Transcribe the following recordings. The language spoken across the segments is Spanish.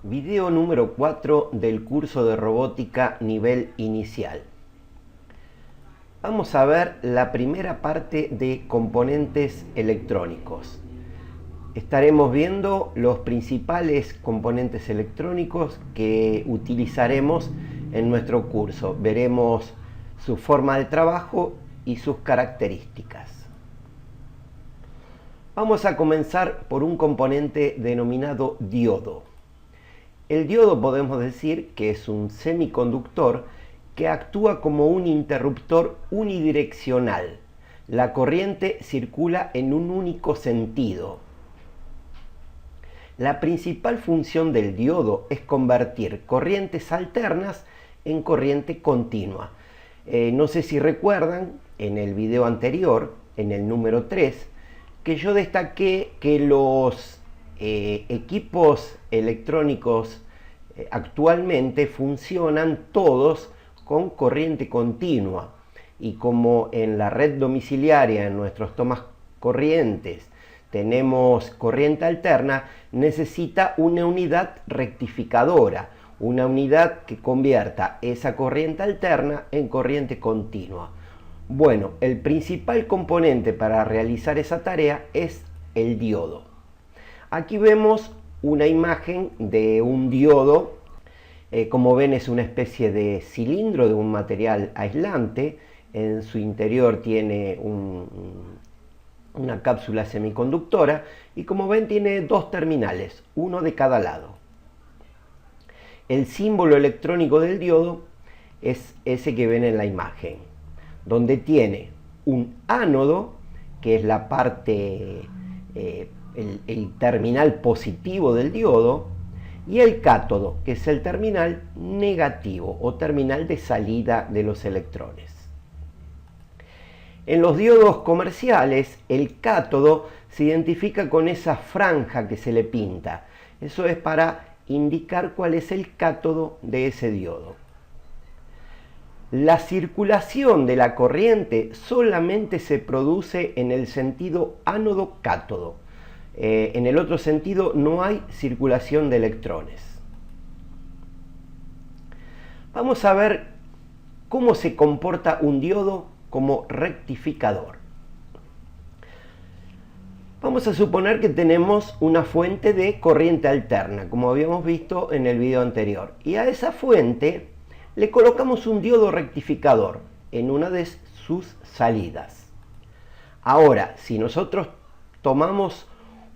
Video número 4 del curso de robótica nivel inicial. Vamos a ver la primera parte de componentes electrónicos. Estaremos viendo los principales componentes electrónicos que utilizaremos en nuestro curso. Veremos su forma de trabajo y sus características. Vamos a comenzar por un componente denominado diodo. El diodo podemos decir que es un semiconductor que actúa como un interruptor unidireccional. La corriente circula en un único sentido. La principal función del diodo es convertir corrientes alternas en corriente continua. No sé si recuerdan, en el video anterior, en el número 3, que yo destaqué que los equipos electrónicos actualmente funcionan todos con corriente continua, y como en la red domiciliaria, en nuestros tomas corrientes, tenemos corriente alterna, necesita una unidad rectificadora, una unidad que convierta esa corriente alterna en corriente continua. Bueno, el principal componente para realizar esa tarea es el diodo. Aquí vemos una imagen de un diodo. Como ven, es una especie de cilindro de un material aislante. En su interior tiene una cápsula semiconductora y, como ven, tiene dos terminales, uno de cada lado. El símbolo electrónico del diodo es ese que ven en la imagen, donde tiene un ánodo, que es la parte, el terminal positivo del diodo, y el cátodo, que es el terminal negativo o terminal de salida de los electrones. En los diodos comerciales, el cátodo se identifica con esa franja que se le pinta. Eso es para indicar cuál es el cátodo de ese diodo. La circulación de la corriente solamente se produce en el sentido ánodo-cátodo. En el otro sentido no hay circulación de electrones. Vamos a ver cómo se comporta un diodo como rectificador. Vamos a suponer que tenemos una fuente de corriente alterna, como habíamos visto en el video anterior, y a esa fuente le colocamos un diodo rectificador en una de sus salidas. Ahora, si nosotros tomamos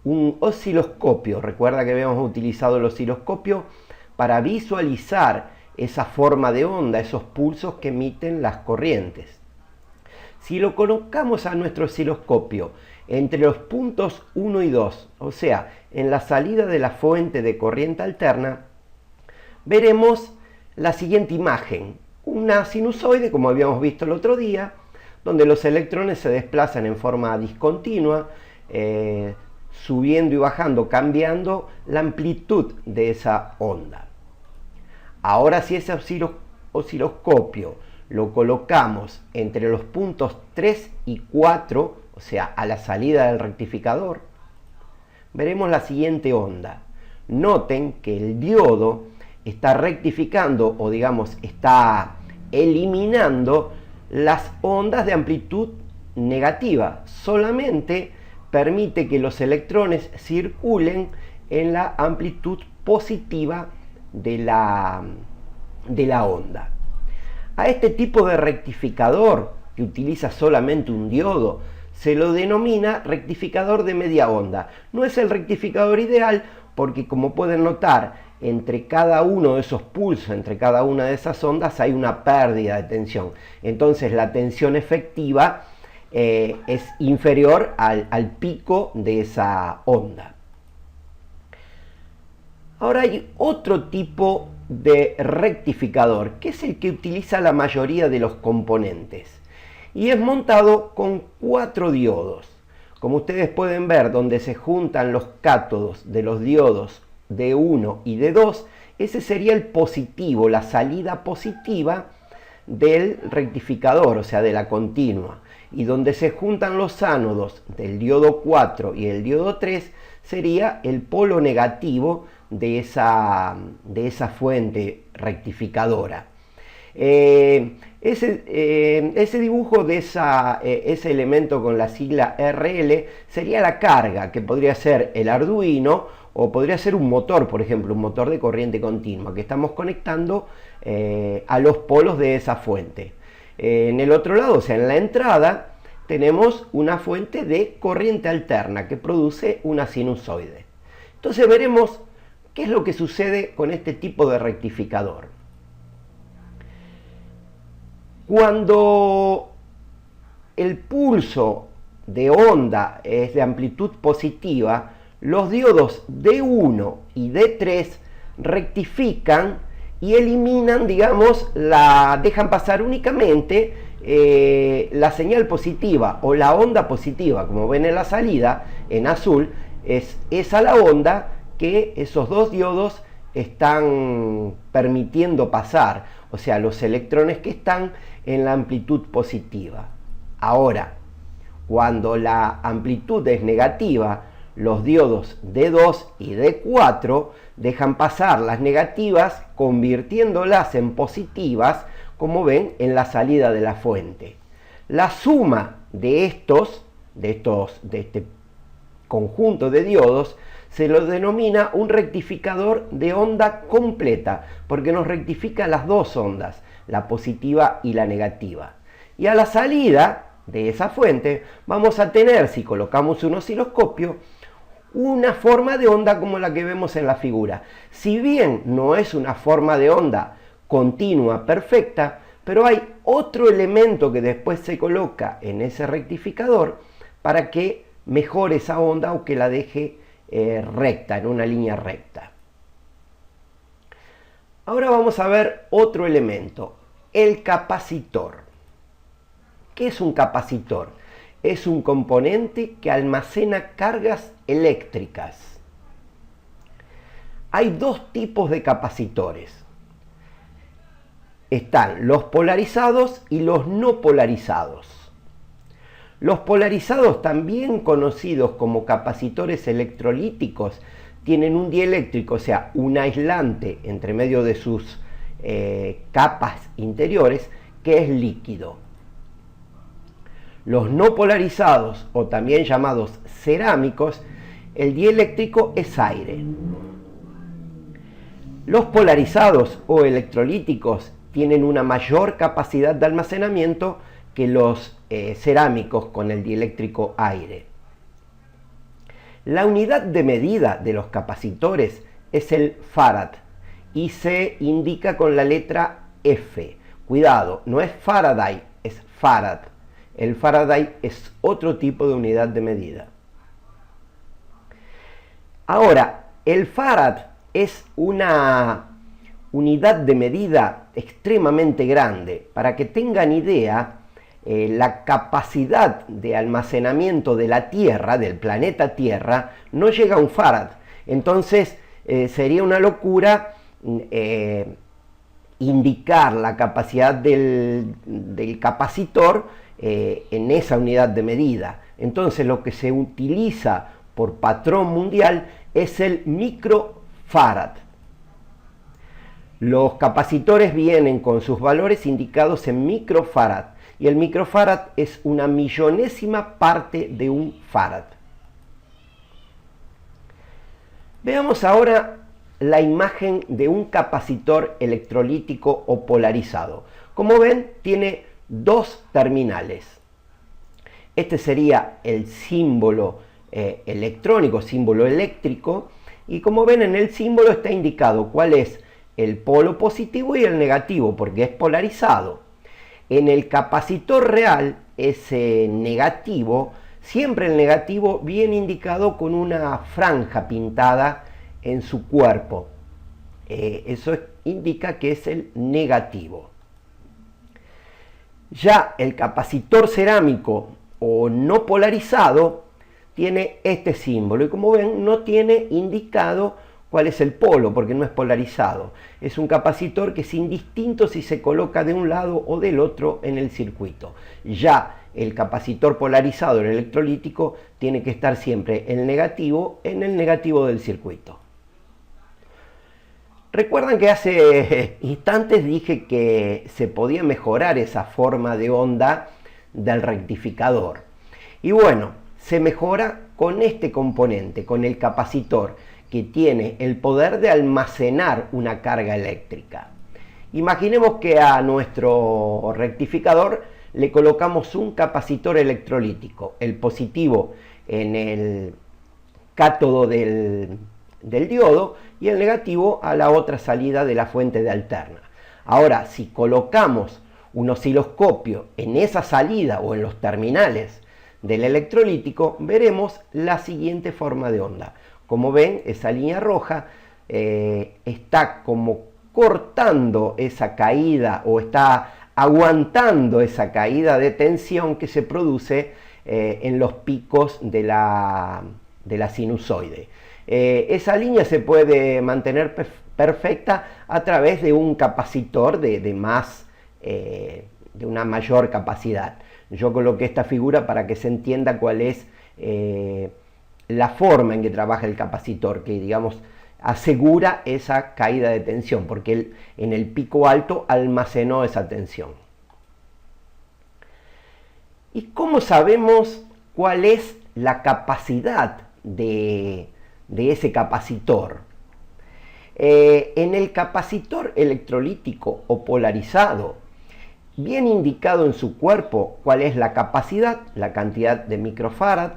un osciloscopio, recuerda que habíamos utilizado el osciloscopio para visualizar esa forma de onda, esos pulsos que emiten las corrientes. Si lo colocamos a nuestro osciloscopio entre los puntos 1 y 2, o sea, en la salida de la fuente de corriente alterna, veremos la siguiente imagen, una sinusoide, como habíamos visto el otro día, donde los electrones se desplazan en forma discontinua, subiendo y bajando, cambiando la amplitud de esa onda. Ahora, si ese osciloscopio lo colocamos entre los puntos 3 y 4, o sea, a la salida del rectificador, veremos la siguiente onda. Noten que el diodo está rectificando, o digamos, está eliminando las ondas de amplitud negativa. Solamente permite que los electrones circulen en la amplitud positiva de la onda. A este tipo de rectificador, que utiliza solamente un diodo, se lo denomina rectificador de media onda. No es el rectificador ideal porque, como pueden notar, entre cada uno de esos pulsos, entre cada una de esas ondas, hay una pérdida de tensión. Entonces la tensión efectiva es inferior al pico de esa onda. Ahora hay otro tipo de rectificador, que es el que utiliza la mayoría de los componentes, y es montado con 4 diodos. Como ustedes pueden ver, donde se juntan los cátodos de los diodos de 1 y de 2, ese sería el positivo, la salida positiva del rectificador, o sea, de la continua. Y donde se juntan los ánodos del diodo 4 y el diodo 3, sería el polo negativo de esa fuente rectificadora. Ese dibujo de ese elemento con la sigla RL sería la carga, que podría ser el Arduino o podría ser un motor, por ejemplo, un motor de corriente continua, que estamos conectando a los polos de esa fuente. En el otro lado, o sea, en la entrada, tenemos una fuente de corriente alterna que produce una sinusoide. Entonces veremos qué es lo que sucede con este tipo de rectificador. Cuando el pulso de onda es de amplitud positiva, los diodos D1 y D3 rectifican y eliminan, digamos, dejan pasar únicamente la señal positiva o la onda positiva. Como ven en la salida, en azul, es esa la onda que esos dos diodos están permitiendo pasar, o sea, los electrones que están en la amplitud positiva. Ahora, cuando la amplitud es negativa, los diodos D2 y D4 dejan pasar las negativas convirtiéndolas en positivas, como ven en la salida de la fuente. La suma de este conjunto de diodos se lo denomina un rectificador de onda completa, porque nos rectifica las dos ondas, la positiva y la negativa. Y a la salida de esa fuente vamos a tener, si colocamos un osciloscopio, una forma de onda como la que vemos en la figura. Si bien no es una forma de onda continua perfecta, pero hay otro elemento que después se coloca en ese rectificador para que mejore esa onda o que la deje recta, en una línea recta. Ahora vamos a ver otro elemento, el capacitor. ¿Qué es un capacitor? Es un componente que almacena cargas eléctricas. Hay dos tipos de capacitores. Están los polarizados y los no polarizados. Los polarizados, también conocidos como capacitores electrolíticos, tienen un dieléctrico, o sea, un aislante entre medio de sus capas interiores, que es líquido. Los no polarizados, o también llamados cerámicos, el dieléctrico es aire. Los polarizados o electrolíticos tienen una mayor capacidad de almacenamiento que los cerámicos con el dieléctrico aire. La unidad de medida de los capacitores es el farad y se indica con la letra F. Cuidado, no es Faraday, es farad. El Faraday es otro tipo de unidad de medida. Ahora, el farad es una unidad de medida extremadamente grande. Para que tengan idea, la capacidad de almacenamiento de la Tierra, del planeta Tierra, no llega a un farad. Entonces sería una locura indicar la capacidad del capacitor en esa unidad de medida. Entonces lo que se utiliza por patrón mundial es el microfarad. Los capacitores vienen con sus valores indicados en microfarad y el microfarad es una millonésima parte de un farad. Veamos ahora la imagen de un capacitor electrolítico o polarizado. Como ven, tiene dos terminales. Este sería el símbolo electrónico, símbolo eléctrico, y como ven en el símbolo está indicado cuál es el polo positivo y el negativo, porque es polarizado. En el capacitor real, ese negativo, siempre el negativo viene indicado con una franja pintada en su cuerpo. Eso indica que es el negativo. Ya el capacitor cerámico o no polarizado tiene este símbolo y como ven no tiene indicado cuál es el polo, porque no es polarizado. Es un capacitor que es indistinto si se coloca de un lado o del otro en el circuito. Ya el capacitor polarizado, el electrolítico, tiene que estar siempre en el negativo del circuito. Recuerdan que hace instantes dije que se podía mejorar esa forma de onda del rectificador. Y bueno, se mejora con este componente, con el capacitor, que tiene el poder de almacenar una carga eléctrica. Imaginemos que a nuestro rectificador le colocamos un capacitor electrolítico, el positivo en el cátodo del diodo y el negativo a la otra salida de la fuente de alterna. Ahora, si colocamos un osciloscopio en esa salida o en los terminales del electrolítico, veremos la siguiente forma de onda. Como ven, esa línea roja está como cortando esa caída o está aguantando esa caída de tensión que se produce en los picos de la sinusoide. Esa línea se puede mantener perfecta a través de un capacitor de una mayor capacidad. Yo coloqué esta figura para que se entienda cuál es la forma en que trabaja el capacitor, que digamos asegura esa caída de tensión, porque él en el pico alto almacenó esa tensión. ¿Y cómo sabemos cuál es la capacidad de ese capacitor? En el capacitor electrolítico o polarizado, bien indicado en su cuerpo cuál es la capacidad, la cantidad de microfarad,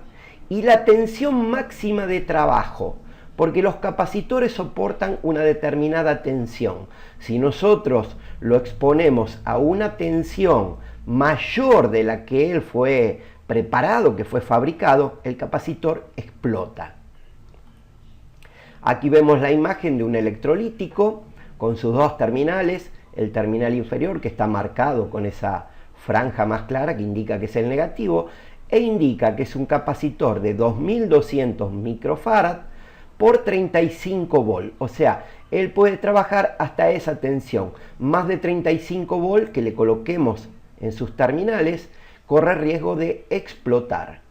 y la tensión máxima de trabajo, porque los capacitores soportan una determinada tensión. Si nosotros lo exponemos a una tensión mayor de la que él fue preparado, que fue fabricado, el capacitor explota. Aquí vemos la imagen de un electrolítico con sus dos terminales, el terminal inferior que está marcado con esa franja más clara que indica que es el negativo, e indica que es un capacitor de 2200 microfarad por 35 volt. O sea, él puede trabajar hasta esa tensión. Más de 35 volt que le coloquemos en sus terminales corre riesgo de explotar.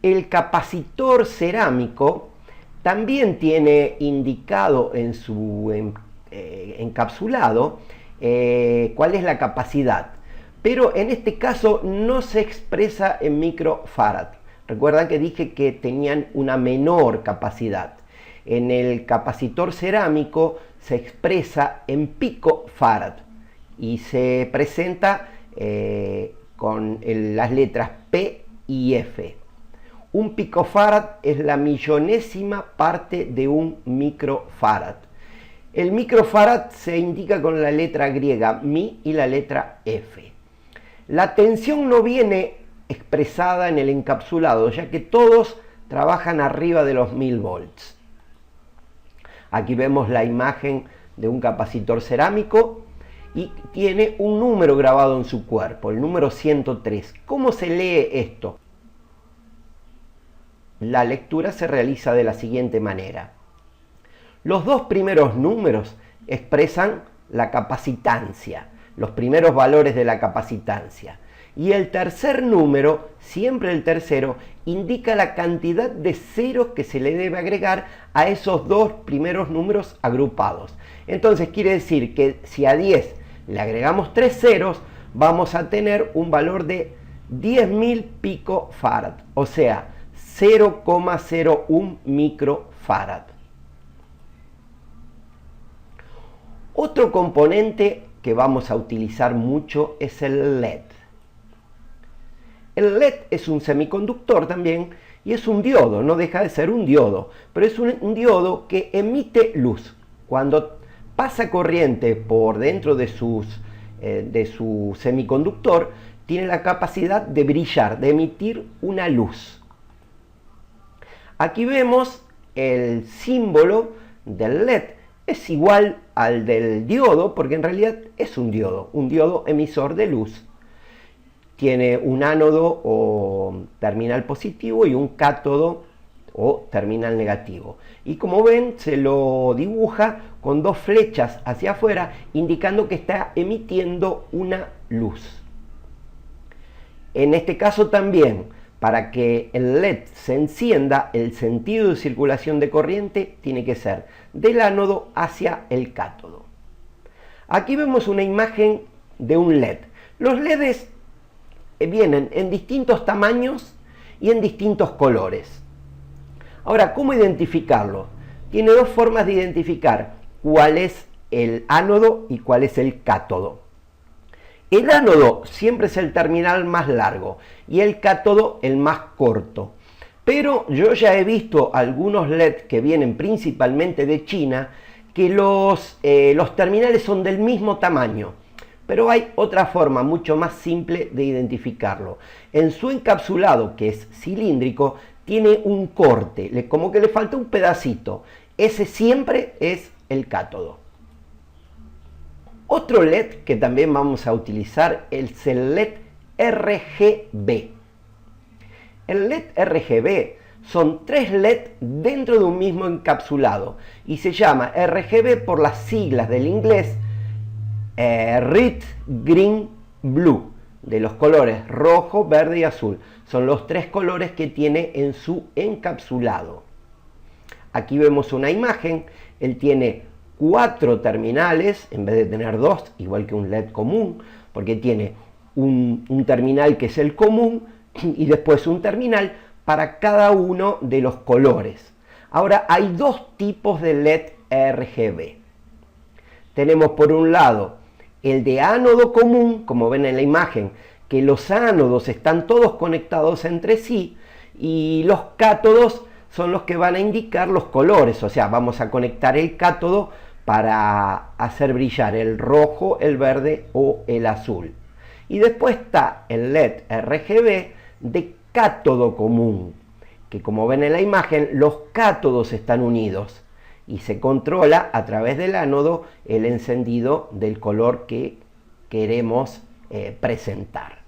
El capacitor cerámico también tiene indicado en su encapsulado cuál es la capacidad, pero en este caso no se expresa en microfarad. Recuerdan que dije que tenían una menor capacidad. En el capacitor cerámico se expresa en picofarad y se presenta con las letras P y F. Un picofarad es la millonésima parte de un microfarad. El microfarad se indica con la letra griega mi y la letra F. La tensión no viene expresada en el encapsulado, ya que todos trabajan arriba de los 1000 volts. Aquí vemos la imagen de un capacitor cerámico y tiene un número grabado en su cuerpo, el número 103. ¿Cómo se lee esto? La lectura se realiza de la siguiente manera. Los dos primeros números expresan la capacitancia, los primeros valores de la capacitancia. Y el tercer número, siempre el tercero, indica la cantidad de ceros que se le debe agregar a esos dos primeros números agrupados. Entonces quiere decir que si a 10 le agregamos 3 ceros, vamos a tener un valor de 10.000 picofarad, o sea, 0,01 microfarad. Otro componente que vamos a utilizar mucho es el LED. El LED es un semiconductor también y es un diodo, no deja de ser un diodo, pero es un diodo que emite luz. Cuando pasa corriente por dentro de su semiconductor, tiene la capacidad de brillar, de emitir una luz. Aquí vemos el símbolo del LED. Es igual al del diodo porque en realidad es un diodo emisor de luz. Tiene un ánodo o terminal positivo y un cátodo o terminal negativo. Y como ven, se lo dibuja con dos flechas hacia afuera, indicando que está emitiendo una luz. En este caso también, para que el LED se encienda, el sentido de circulación de corriente tiene que ser del ánodo hacia el cátodo. Aquí vemos una imagen de un LED. Los LEDs vienen en distintos tamaños y en distintos colores. Ahora, ¿cómo identificarlo? Tiene dos formas de identificar cuál es el ánodo y cuál es el cátodo. El ánodo siempre es el terminal más largo y el cátodo el más corto. Pero yo ya he visto algunos LED que vienen principalmente de China que los terminales son del mismo tamaño. Pero hay otra forma mucho más simple de identificarlo. En su encapsulado, que es cilíndrico, tiene un corte, como que le falta un pedacito. Ese siempre es el cátodo. Otro LED que también vamos a utilizar es el LED RGB. El LED RGB son tres LED dentro de un mismo encapsulado y se llama RGB por las siglas del inglés Red, Green, Blue, de los colores rojo, verde y azul. Son los tres colores que tiene en su encapsulado. Aquí vemos una imagen. Él tiene 4 terminales en vez de tener 2, igual que un LED común, porque tiene un terminal que es el común y después un terminal para cada uno de los colores. Ahora hay dos tipos de LED RGB. Tenemos por un lado el de ánodo común, como ven en la imagen, que los ánodos están todos conectados entre sí, y los cátodos son los que van a indicar los colores, o sea, vamos a conectar el cátodo para hacer brillar el rojo, el verde o el azul. Y después está el LED RGB de cátodo común, que como ven en la imagen, los cátodos están unidos y se controla a través del ánodo el encendido del color que queremos presentar.